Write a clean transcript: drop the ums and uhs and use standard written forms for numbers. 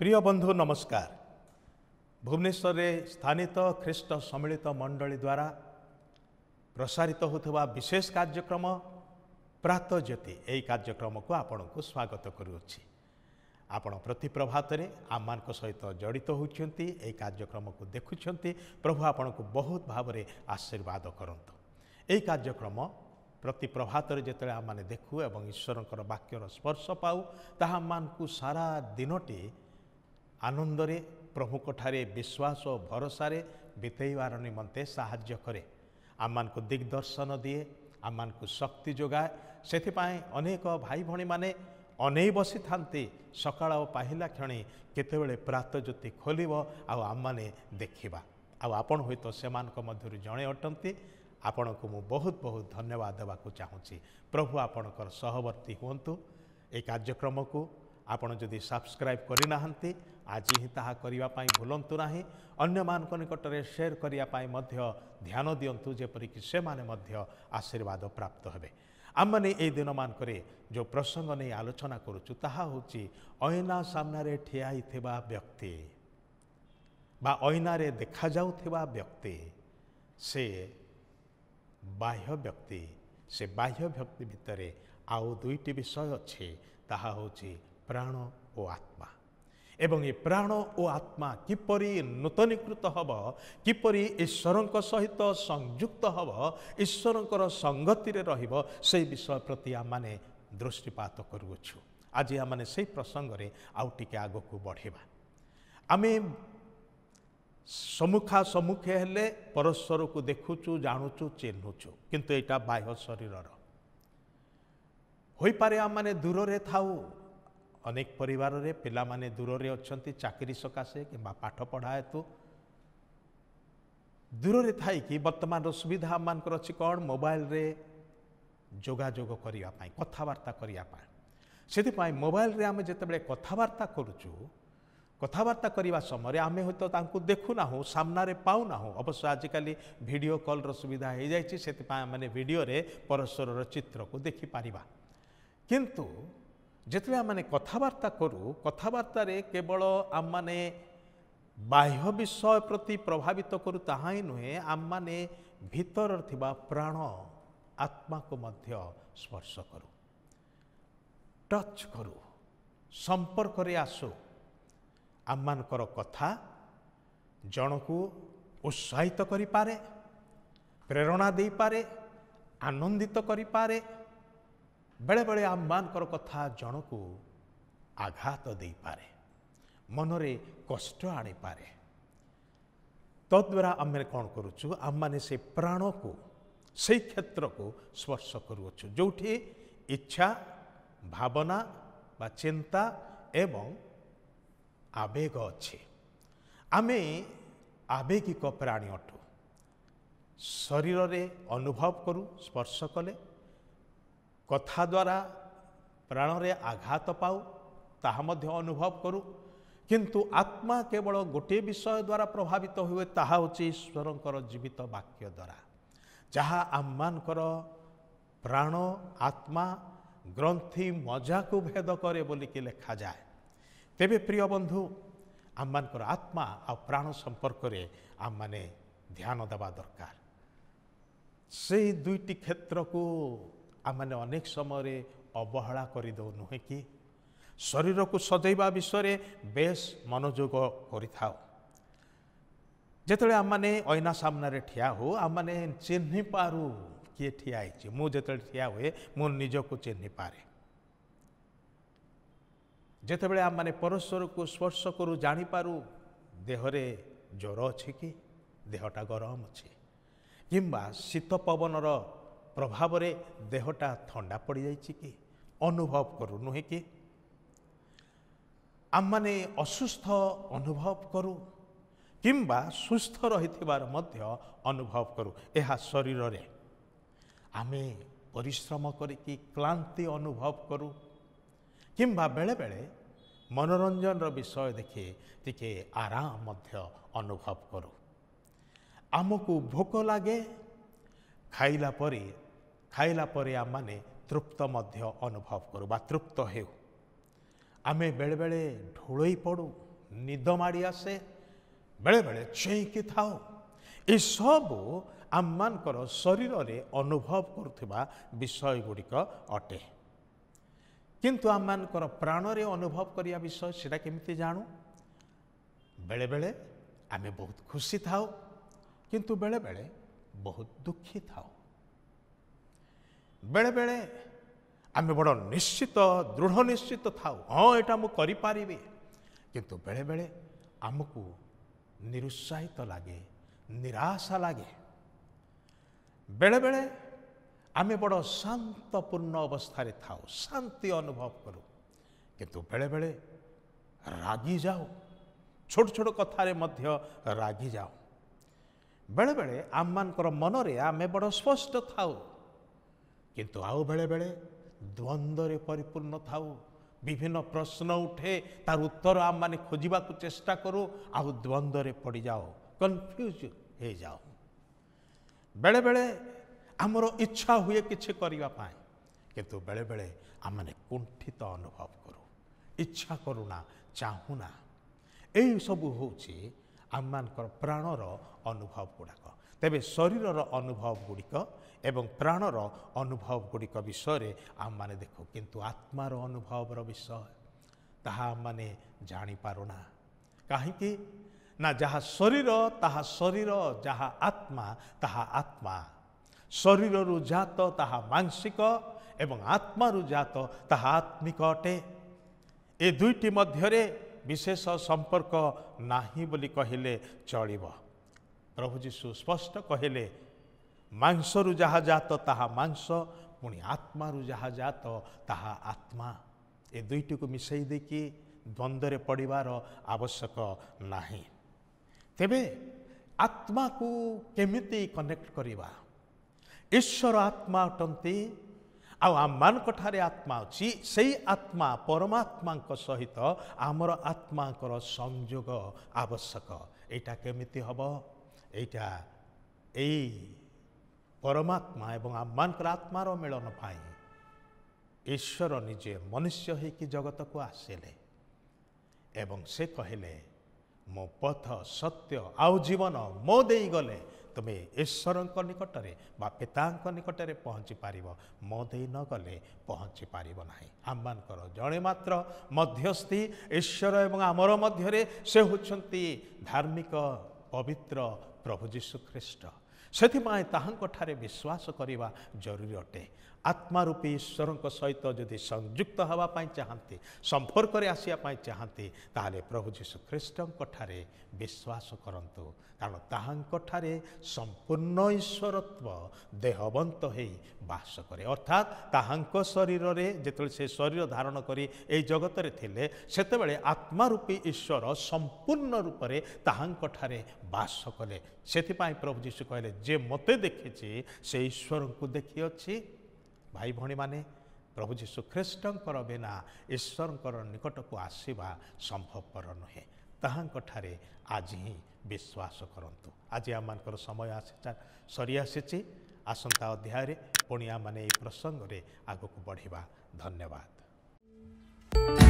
प्रिय बंधु नमस्कार। भुवनेश्वर में स्थानित ख्रीष्ट सम्मिलित मंडली द्वारा प्रसारित होता विशेष कार्यक्रम प्रातः ज्योति यही कार्यक्रम को आपण को स्वागत करुच्ची। आपण प्रति प्रभात में आम सहित जड़ित होती कार्यक्रम को देखुंट। प्रभु आपण को बहुत भाव में आशीर्वाद करंतु। यही कार्यक्रम प्रति प्रभात जिते आम देखू एवं ईश्वर वाक्यर स्पर्श पाऊ ताहा आम को सारा दिनटी आनंदरे प्रभु ठारे विश्वास और भरोसा बितेबार निमंते साहाय्य करे। आम को दिग्दर्शन दिए, आम को शक्ति जोगाए। से अनेक भाई भणी माने अनै बसी थांती सकाळ पाहिला क्षणी केतेबेले प्रातः ज्योति खोलिब आम माने देखिबा। आपण हुई तो सेमानक मध्यरु जणे अटंती। आपण को मु बहुत बहुत धन्यवाद देवा चाहूँगी। प्रभु आपणकर सहवर्ती हुंतु। ए कार्यक्रम को आपण जदि सब्सक्राइब करना आज ही ताहा करिवा पाई भूलंतु नाही। अन्य मान निकट में शेयर करने ध्यान दिंतु जेपरिक से माने मध्य आशीर्वाद प्राप्त हेबे। आम मैंने ये दिन मानकरे जो प्रसंग नहीं आलोचना करुचु ताहा होची ऐना सामने ठिया हिथिबा व्यक्ति बा ऐनारे देखा जाउथिबा व्यक्ति से बाह्य व्यक्ति। से बाह्य व्यक्ति भितरे आउ दुईटी विषय अच्छे ताहा होची प्राण और आत्मा। एवं ये प्राण और आत्मा किपरि नूतनीकृत हब, किपरि ईश्वर सहित संयुक्त हब, ईश्वर संगति रहिब, से विषय प्रति आम माने दृष्टिपात करुछु। आज आम माने से प्रसंग रे आउ टिके आगो को बढ़ेबा। आमे सम्मुखा सम्मुखे हेले परस्पर को देखुचु, जानुचु, चिन्हुचु, किंतु एटा बाह्य शरीरर होई पारे। आम माने दूर रे थाउ। अनेक परिवार रे पिला माने दूर रे अछंती चाकरी सकाशे कि पाठ पढ़ा हेतु दूर रे थाई कि वर्तमान सुविधा मानकर अछि कोन मोबाइल रे जोगाजोग करिया पाई, कथावार्ता करिया पाई। सेति पाई मोबाइल रे आमे जेतेबेले कथावार्ता करूचु, कथावार्ता करने समय आमे होतो तांकु देखु ना हो, सामना रे पाउ ना हो। अवश्य आजिकल वीडियो कॉल रो सुविधा हो जाइछि, सेति पाई माने वीडियो रे परस्पर चित्र को देखि पारिबा। किंतु जिते आम कथावार्ता करूँ, कथावार्ता केवल आम माने बाह्य विषय प्रति प्रभावित करूँ ताहा ही नुहे, आम माने भीतर थिबा प्राण आत्मा को मध्य स्पर्श करूँ, टच करूँ, संपर्क रे आसू। आम मानकर कथा जन को उत्साहित करि पारे, प्रेरणा दे पारे, आनंदित करि पारे। बेले बेले आम मानकर कथा जन को आघात दे पारे, मनरे कष्ट आनी पारे। तद्वारा आम कौन करुचु, आम माने से प्राण को, से क्षेत्र को स्पर्श करुचु जोठी इच्छा, भावना बा चिंता एवं आवेग अच्छे। आमे आवेगिक प्राणी अटू। शरीर रे अनुभव करू, स्पर्श कले, कथा द्वारा प्राण रे आघात पाऊ, ताहा मध्य अनुभव करू। किंतु आत्मा केवल गोटे विषय द्वारा प्रभावित हुए, ताहा होची ईश्वरंकर जीवित वाक्य द्वारा, जहा आममानकर प्राण आत्मा ग्रंथि मजा को भेद करे बोली कि लिखा जाए। तेबे प्रिय बंधु, आममानकर आत्मा आ प्राण संपर्क रे आम माने ध्यान देवा दरकार। से दुईटी क्षेत्र को आम माने अनेक समय अवहेला कर दो नुहे कि शरीर को सजैवा विषय बेस मनोयोग करिथाओ। जेतले आम माने ऐना सामने ठिया हो, आम माने चिन्हि पारू किए ठिया है। मु जेतले ठिया हुए मु निज को चिन्हि पारे। जेतेबेले आम माने परस्पर को स्पर्श करू, जानी पारू देहरे ज्वर अच्छे कि देहटा गरम अच्छे, किंबा शीत पवनर प्रभाव रे देहटा ठंडा पड़ जाइए कि अनुभव करू नुहे कि आम माने असुस्थ अनुभव करू किंबा सुस्थ रहिथिबार मध्य अनुभव करू। एहा शरीर रे आमे परिश्रम करिकी क्लांति अनुभव करू, किंबा बेले बेले मनोरंजन विषय देखि टिके आराम मध्य अनुभव करू। आमको भोक लागे, खाइला परे आम माने तृप्त मध्य अनुभव करू बा तृप्त हेउ। आमे बेले बेले ढोलई पड़ू, निद माड़ी आसे बेले बेले चेईकी थाओ ये सब आममानकर शरीर रे अनुभव करुवा विषय गुड़िक अटे किंतु आममानकर प्राण रे अनुभव करिया विषय सेटा केमिति जानू बेले बेले आमे बहुत खुशी थाओ किंतु बेले बेले बहुत दुखी थाओ बेले बेले आमे बड़ निश्चित दृढ़ निश्चित थाओ हाँ एटा मु करि पारिबे किंतु बेले बेले आमको निरुत्साहित लगे निराशा लगे बेले बेले आमे बड़ शांतपूर्ण अवस्था थाओ शांति अनुभव करूँ किंतु बेले बेले रागी जाओ छोट छोट कथारे मध्य रागी जाओ बेले बेले आम मानकर मन रे आमे बड़ स्पष्ट थाओ किंतु आउ बेले बेले द्वंद्व परिपूर्ण थाओ विभिन्न प्रश्न उठे तार उत्तर आम माने खोजिबा को चेष्टा करो आउ द्वंद्व पड़ जाओ कन्फ्यूज हो जाओ बेले बेले आमर इच्छा हुए किछि करिबा पाए किंतु बेले बेले आम माने कुंठित अनुभव करू इच्छा करूना चाहूना यही सबू होछि आम मानकर प्राणर अनुभव गुड़ाक तेबे शरीरर अनुभव गुड़िक एवं प्राणर अनुभव गुड़िक विषय आम माने देखो किंतु आत्मार अनुभवर विषय ताहा आम माने जानी पारुना काहेकि ना जहा शरीर ताहा शरीर जहा आत्मा ताहा आत्मा शरीर रु जात ताहा मानसिक एवं आत्मा रु जात ताहा आत्मिक अटे ए दुईटी मध्यरे विशेष संपर्क नाही बोली कहिले चलिब प्रभु जीशु स्पष्ट कहले मांसरु जहा जात ताहा मांस पुणी आत्मारु जहा जात ताहा आत्मा ए दुईटी को मिसई देकी द्वंद्व पड़िबार आवश्यक नाही तेबे आत्मा को केमिति कनेक्ट करिबा ईश्वर आत्मा अटंती आममानठारे आत्मा अच्छी से आत्मा परमात्मा सहित आमर आत्माकर संयोग आवश्यक एटा केमिति हब एटा एई परमात्मा एवं आममानकर आत्मार मिलन पाई ईश्वर निजे मनुष्य होइकि जगत को आसिले एवं से कहले मो पथ सत्य आउ जीवन मो देई गले तुम ईश्वर निकटरे बा पिता निकटरे पहुँची पार मो दे न गले पहुँची पार ना आम मानकर जड़े मात्र मध्यस्थी ईश्वर एवं आमर मध्य से होती धार्मिक पवित्र प्रभु जीशु ख्रीष्ट से ताहांठारे विश्वास करवा जरूरी अटे आत्मारूपी ईश्वर सहित जदि संयुक्त होगापाई चाहती संपर्क में आसापी चाहती ताहले प्रभु जीशु ख्रीष्टठारे विश्वास करंतु कारण ताहांठारे संपूर्ण ईश्वरत्व देहवंत हो बास करे अर्थात ताहांक शरीर में जिते से शरीर धारण करी ए जगत रे थिले सेतेबेले आत्मारूपी ईश्वर संपूर्ण रूप से ताहांठारे बास कले सेथिपाई प्रभु जीशु कहले जे मते देखिछि से ईश्वर को देखी अछि भाई भणी माने प्रभु जीशु ख्रीष्टंकर बिना ईश्वर निकट को आसवा संभवपर नुहे ताहांठारे आज ही विश्वास करंतु आज आम समय सरी आसी आसंता अध्याय पुणी आम प्रसंग में आगक बढ़िबा धन्यवाद।